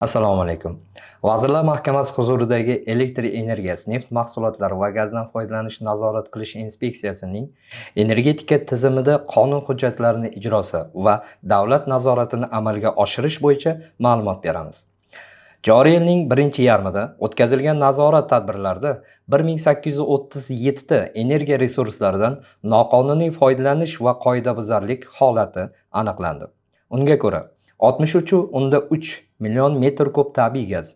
Assalomu alaykum. Vazirlar Mahkamasi huzuridagi elektr energiyasi, neft mahsulotlari va gazdan foydalanish nazorat qilish inspeksiyasining energetika tizimida qonun hujjatlarining ijrosi va davlat nazoratini amalga oshirish bo'yicha ma'lumot beramiz. Joriy yilning birinchi yarmida o'tkazilgan nazorat tadbirlarida 1837 ta energiya resurslaridan noqonuniy foydalanish va qoidabuzarlik holati aniqlandi. Unga ko'ra 63,3 million metr kub tabiiy gaz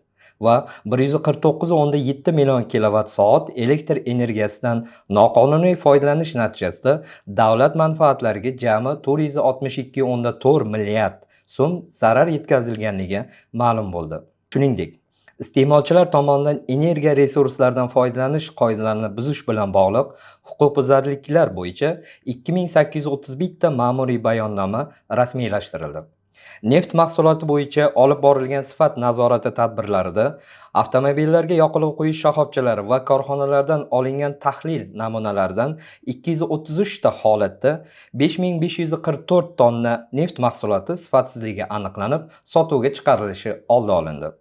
va 149,7 million kilovat soat elektr energiyasidan noqonuniy foydalanish natijasida davlat manfaatlariga jami 462,4 milliard so'm zarar yetkazilganligi ma'lum bo'ldi. Shuningdek, iste'molchilar tomonidan energiya resurslaridan foydalanish qoidalarini buzish bilan bog'liq huquqbuzarliklar bo'yicha 2831 ta ma'muriy bayonnoma rasmiylashtirildi. Neft mahsuloti bo'yicha olib borilgan sifat nazorati tadbirlarida avtomobillarga yoqilg'i quyish shoxobchalari va korxonalardan olingan tahlil namunalaridan 233 ta holatda 5544 tonna neft mahsuloti sifatsizligi aniqlanib, sotuvga chiqarilishi oldi olindi.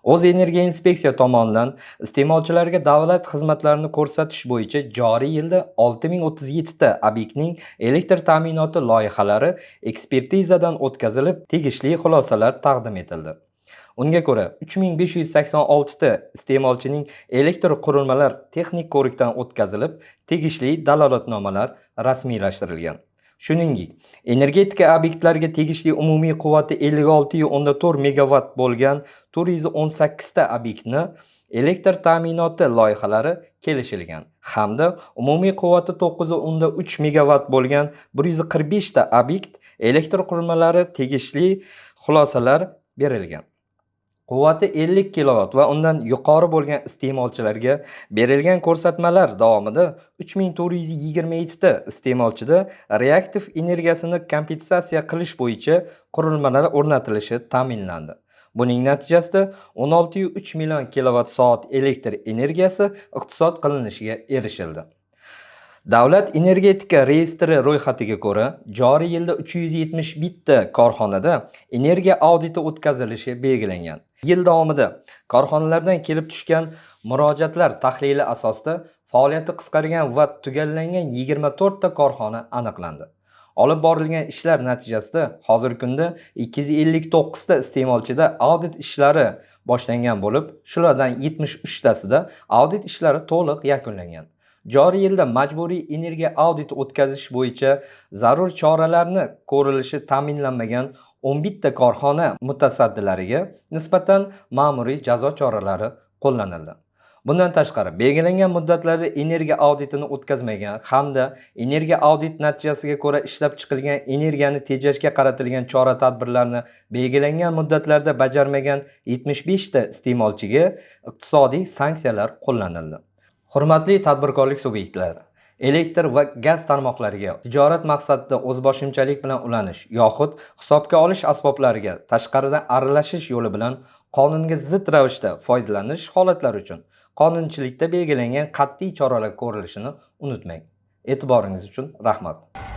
O'zenergiya inspeksiya tomonidan iste'molchilarga davlat xizmatlarini ko'rsatish bo'yicha joriy yilda 6037 ta obyektning elektr ta'minoti loyihalari ekspertizadan o'tkazilib, tegishli xulosalar taqdim etildi. Unga ko'ra 3586 ta iste'molchining elektr qurilmalar texnik ko'rikdan o'tkazilib, tegishli dalolatnomalar rasmiylashtirilgan. Shuningdek, energetika obyektlariga tegishli umumiy quvvati 56,4 megawatt bo'lgan 418 ta obyektni elektr ta'minoti loyihalari kelishilgan hamda umumiy quvvati 9,3 megawatt bo'lgan 145 ta obyekt elektr qurilmalari tegishli xulosalar berilgan. Quvvati 50 kilovat va undan yuqori bo'lgan iste'molchilarga berilgan ko'rsatmalar davomida 3427 ta iste'molchida reaktiv energiyasini kompensatsiya qilish bo'yicha qurilmalar o'rnatilishi ta'minlandi. Buning natijasida 16,3 million kilovat soat elektr energiyasi iqtisod qilinishiga erishildi. Davlat energetika reyestri ro'yxatiga ko'ra, joriy yilda 371 ta korxonada energiya auditi o'tkazilishi belgilangan. Yil davomida korxonalardan kelib tushgan murojaatlar tahlili asosida faoliyati qisqargan va tugallangan 24 ta korxona aniqlandi. Olib borilgan ishlar natijasida hozirgi kunda 259 ta iste'molchida audit ishlari boshlangan bo'lib, shulardan 73 tasida audit ishlari to'liq yakunlangan. Joriy yilda majburiy energiya auditi o'tkazish bo'yicha zarur choralarni ko'rilishi ta'minlanmagan 11 ta korxona mutasaddilariga nisbatan ma'muriy jazo choralari qo'llanildi. Bundan tashqari, belgilangan muddatlarda energiya auditini o'tkazmagan hamda energiya audit natijasiga ko'ra ishlab chiqilgan energiyani tejashga qaratilgan chora-tadbirlarni belgilangan muddatlarda bajarmagan 75 ta iste'molchiga iqtisodiy sanksiyalar qo'llanildi. Hurmatli tadbirkorlik subyektlari, elektr va gaz tarmoqlariga tijorat maqsadida o'zboshimchalik bilan ulanish yoxud hisobga olish asboblariga tashqaridan aralashish yo'li bilan qonunga zid ravishda foydalanish holatlari uchun qonunchilikda belgilangan qat'iy choralar ko'rilishini unutmang. E'tiboringiz uchun rahmat.